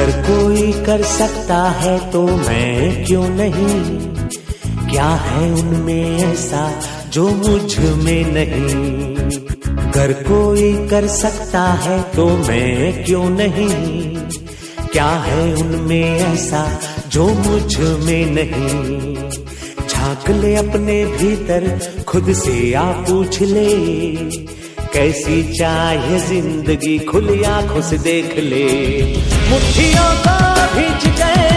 अगर कोई कर सकता है तो मैं क्यों नहीं, क्या है उनमें ऐसा जो मुझ में नहीं। अगर कोई कर सकता है तो मैं क्यों नहीं, क्या है उनमें ऐसा जो मुझ में नहीं। झांक ले अपने भीतर खुद से आ पूछ ले, कैसी चाहे जिंदगी खुली आंखों से देख ले। मुट्ठियों को भींच गए,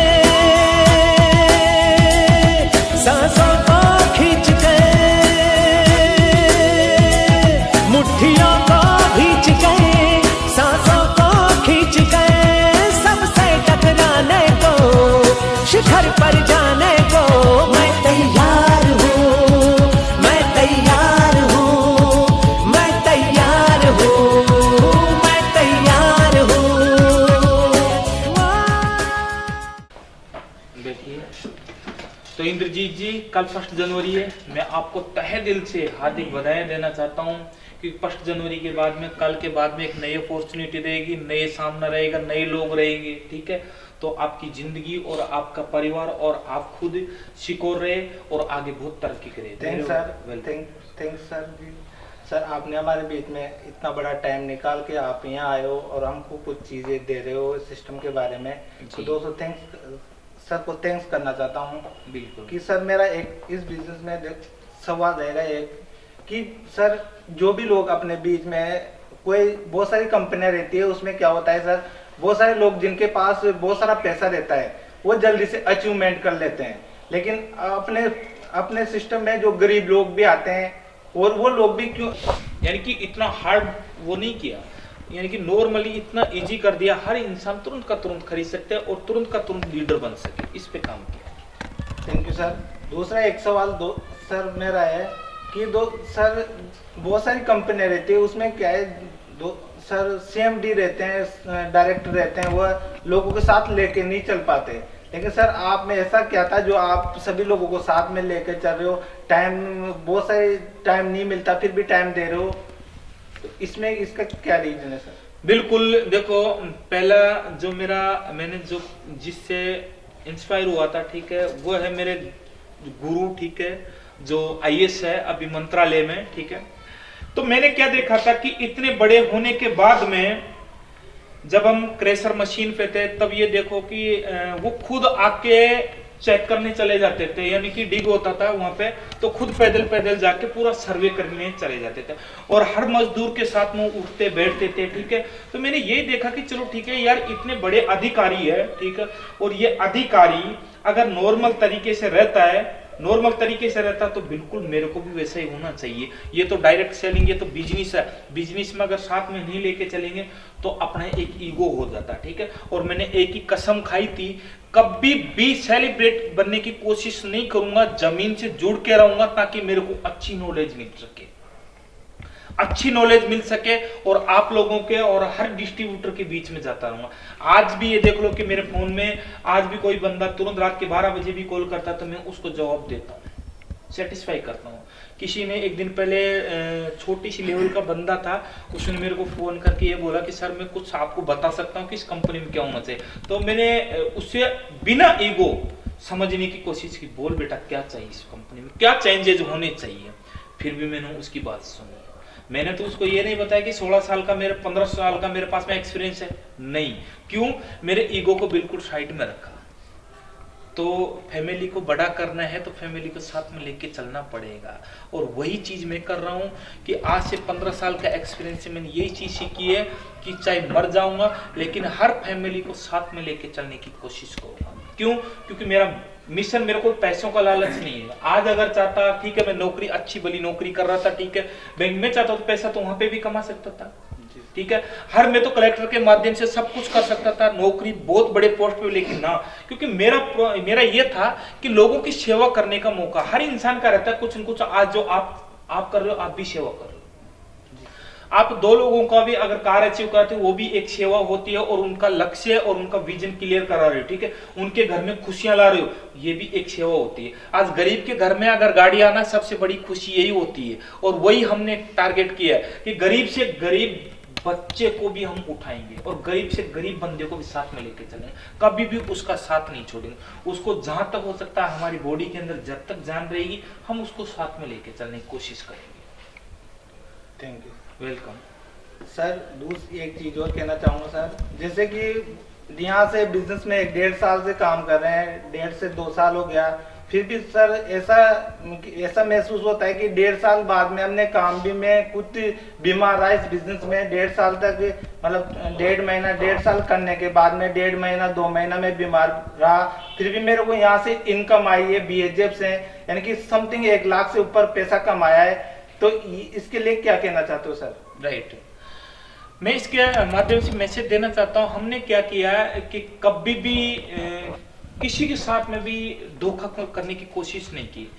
सांसों को खींच गए, मुट्ठियों को भींच गए, सांसों को खींच गए। सबसे टकराने को, शिखर पर जाने को मैं तैयार हूँ, मैं तैयार हूँ, मैं तैयार हूँ, मैं तैयार हूँ। देखिए तो इंद्रजीत जी, कल 1 जनवरी है। मैं आपको तहे दिल से हार्दिक बधाई देना चाहता हूँ कि 1 जनवरी के बाद में, कल के बाद में एक नई अपॉर्चुनिटी रहेगी, नए सामना रहेगा, नए लोग रहेंगे, ठीक है। तो आपकी जिंदगी और आपका परिवार और आप खुद सिकोर रहे और आगे बहुत तरक्की करे। थैंक सर जी। सर आपने हमारे बीच में इतना बड़ा टाइम निकाल के आप यहाँ आए हो और हमको कुछ चीजें दे रहे हो सिस्टम के बारे में, तो दोस्तों सर को थैंक्स करना चाहता हूँ। बिल्कुल कि सर मेरा एक इस बिजनेस में सवाल रहेगा एक, कि सर जो भी लोग अपने बीच में, कोई बहुत सारी कंपनियां रहती है, उसमें क्या होता है सर, बहुत सारे लोग जिनके पास बहुत सारा पैसा रहता है वो जल्दी से अचीवमेंट कर लेते हैं, लेकिन अपने सिस्टम में जो गरीब लोग भी आते हैं और वो लोग भी क्यों, यानी कि इतना हार्ड वो नहीं किया, यानी कि नॉर्मली इतना इजी कर दिया, हर इंसान तुरंत का तुरंत खरीद सकते हैं और तुरंत का तुरंत लीडर बन सके, इस पे काम किया। Thank you sir. दूसरा एक सवाल सर मेरा है कि सर बहुत सारी कंपनियां रहती है, उसमें क्या है सर CMD रहते हैं, डायरेक्टर रहते हैं, वो लोगों के साथ लेके नहीं चल पाते, लेकिन सर आप में ऐसा क्या था जो आप सभी लोगों को साथ में लेके चल रहे हो, बहुत सारे टाइम नहीं मिलता फिर भी टाइम दे रहे हो, तो इसमें इसका क्या रीजन है सर? बिल्कुल, देखो पहला जो मैंने जो जिससे इंस्पायर हुआ था, ठीक है, वो है मेरे गुरु, ठीक है, जो IAS है अभी मंत्रालय में, ठीक है। तो मैंने क्या देखा था कि इतने बड़े होने के बाद में जब हम क्रेशर मशीन पे थे, तब ये देखो कि वो खुद आके चेक करने चले जाते थे, यानी कि डिग होता था वहां पे, तो खुद पैदल पैदल जाके पूरा सर्वे करने चले जाते थे और हर मजदूर के साथ में उठते बैठते थे, ठीक है। तो मैंने ये देखा कि चलो ठीक है यार, इतने बड़े अधिकारी है, ठीक है, और ये अधिकारी अगर नॉर्मल तरीके से रहता तो बिल्कुल मेरे को भी वैसा ही होना चाहिए। ये तो डायरेक्ट सेलिंग, ये तो बिजनेस है, बिजनेस में अगर साथ में नहीं लेके चलेंगे तो अपना एक ईगो हो जाता, ठीक है। और मैंने एक ही कसम खाई थी, कभी भी सेलिब्रेट बनने की कोशिश नहीं करूंगा, जमीन से जुड़ के रहूंगा ताकि मेरे को अच्छी नॉलेज मिल सके और आप लोगों के और हर डिस्ट्रीब्यूटर के बीच में जाता रहूंगा। आज भी ये देख लो कि मेरे फोन में आज भी कोई बंदा तुरंत रात के 12 बजे भी कॉल करता तो मैं उसको जवाब देता हूँ, सेटिस्फाई करता हूँ। किसी ने एक दिन पहले छोटी सी लेवल का बंदा था, उसने मेरे को फोन करके ये बोला कि सर मैं कुछ आपको बता सकता हूँ कि इस कंपनी में क्या होना चाहिए। तो मैंने उससे बिना ईगो समझने की कोशिश की, बोल बेटा क्या चाहिए इस कंपनी में, क्या चेंजेस होने चाहिए। फिर भी मैंने उसकी बात सुनी। मैंने तो उसको ये नहीं बताया कि 16 साल का 15 साल का मेरे पास में एक्सपीरियंस है, नहीं। क्यों? मेरे ईगो को बिल्कुल साइड में रखा। तो फैमिली को बड़ा करना है तो फैमिली को साथ में लेके चलना पड़ेगा, और वही चीज मैं कर रहा हूँ कि आज से 15 साल का एक्सपीरियंस से मैंने यही चीज सीखी है कि चाहे मर जाऊंगा लेकिन हर फैमिली को साथ में लेके चलने की कोशिश करूंगा। क्यों? क्योंकि मेरा मिशन, मेरे को पैसों का लालच नहीं है। आज अगर चाहता, ठीक है, मैं नौकरी अच्छी भली नौकरी कर रहा था, ठीक है, बैंक में चाहता तो पैसा तो वहां पे भी कमा सकता था, ठीक है, मैं तो कलेक्टर के माध्यम से सब कुछ कर सकता था, नौकरी बहुत बड़े पोस्ट पे, लेकिन ना, क्योंकि मेरा ये था कि लोगों की सेवा करने का मौका हर इंसान का रहता है, कुछ न कुछ। आज जो आप कर रहे हो, आप भी सेवा कर रहे हो। आप 2 लोगों का भी अगर कार्य अचीव करते हो, वो भी एक सेवा होती है, और उनका लक्ष्य और उनका विजन क्लियर करा रहे हो, ठीक है, उनके घर में खुशियां ला रहे हो, ये भी एक सेवा होती है। आज गरीब के घर में अगर गाड़ी आना, सबसे बड़ी खुशी यही होती है, और वही हमने टारगेट किया है कि गरीब से गरीब बच्चे को भी हम उठाएंगे और गरीब से गरीब बंदे को भी साथ में लेके चलेंगे, कभी भी उसका साथ नहीं छोड़ेंगे। उसको जहां तक हो सकता है हमारी बॉडी के अंदर जब तक जान रहेगी हम उसको साथ में लेके चलने की कोशिश करेंगे। Thank you. वेलकम। सर दूसरी एक चीज और कहना चाहूंगा सर, जैसे कि यहाँ से बिजनेस में 1.5 साल से काम कर रहे हैं, 1.5 से 2 साल हो गया, फिर भी सर ऐसा महसूस होता है कि 1.5 साल बाद में हमने काम भी में कुछ बीमार रहा इस बिजनेस में। 1.5 साल तक मतलब 1.5 महीना 1.5 साल करने के बाद में 1.5 महीना 2 महीना में बीमार रहा, फिर भी मेरे को यहाँ से इनकम आई है BHF से, यानी कि समथिंग 1 लाख से ऊपर पैसा कमाया है। तो इसके लिए क्या कहना चाहते हो सर? राइट, मैं इसके माध्यम से मैसेज देना चाहता हूँ, हमने क्या किया कि कभी भी किसी के साथ में भी धोखा करने की कोशिश नहीं की।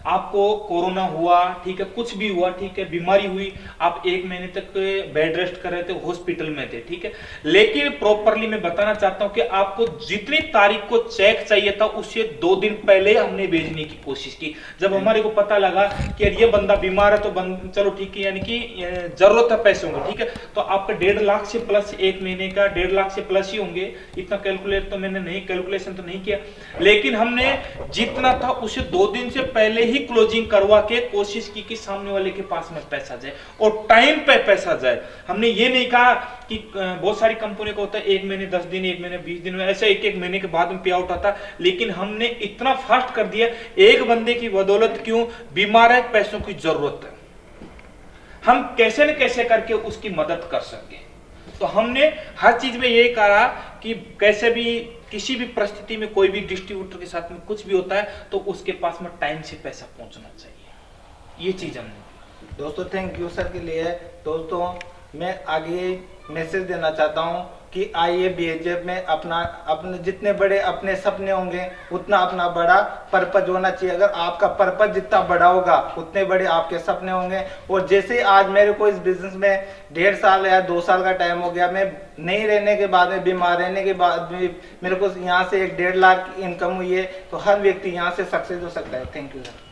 आपको कोरोना हुआ, ठीक है, कुछ भी हुआ, ठीक है, बीमारी हुई, आप 1 महीने तक बेड रेस्ट कर रहे थे, हॉस्पिटल में थे, ठीक है, लेकिन प्रॉपरली मैं बताना चाहता हूं कि आपको जितनी तारीख को चेक चाहिए था उससे 2 दिन पहले हमने भेजने की कोशिश की। जब हमारे को पता लगा कि ये बंदा बीमार है तो चलो ठीक है, यानी कि जरूरत है पैसों की, ठीक है, तो आपका 1.5 लाख से प्लस 1 महीने का 1.5 लाख से प्लस ही होंगे। इतना कैलकुलेशन तो नहीं किया, लेकिन हमने जितना था उसे 2 दिन से पहले क्लोजिंग करवा के कोशिश की कि सामने वाले के पास में पैसा जाए और टाइम पे पैसा जाए। हमने ये नहीं कहा कि बहुत सारी कंपनी को होता है 1 महीने 10 दिन, 1 महीने 20 दिन में, ऐसे 1 महीने के बाद में पे आउट आता, लेकिन हमने इतना फास्ट कर दिया। एक बंदे की बदौलत क्यों, बीमार है, पैसों की जरूरत है, हम कैसे न कैसे करके उसकी मदद कर सके। तो हमने हर चीज में यही कहा कि कैसे भी किसी भी परिस्थिति में कोई भी डिस्ट्रीब्यूटर के साथ में कुछ भी होता है तो उसके पास में टाइम से पैसा पहुंचना चाहिए, ये चीज हमने। दोस्तों थैंक यू सर के लिए। दोस्तों मैं आगे मैसेज देना चाहता हूं कि आइए BHF में अपने जितने बड़े अपने सपने होंगे उतना अपना बड़ा पर्पज होना चाहिए। अगर आपका पर्पज जितना बड़ा होगा उतने बड़े आपके सपने होंगे। और जैसे आज मेरे को इस बिजनेस में 1.5 साल या 2 साल का टाइम हो गया, मैं नहीं रहने के बाद में, बीमार रहने के बाद में मेरे को यहाँ से 1.5 लाख इनकम हुई है, तो हर व्यक्ति यहाँ से सक्सेस हो सकता है। Thank you sir.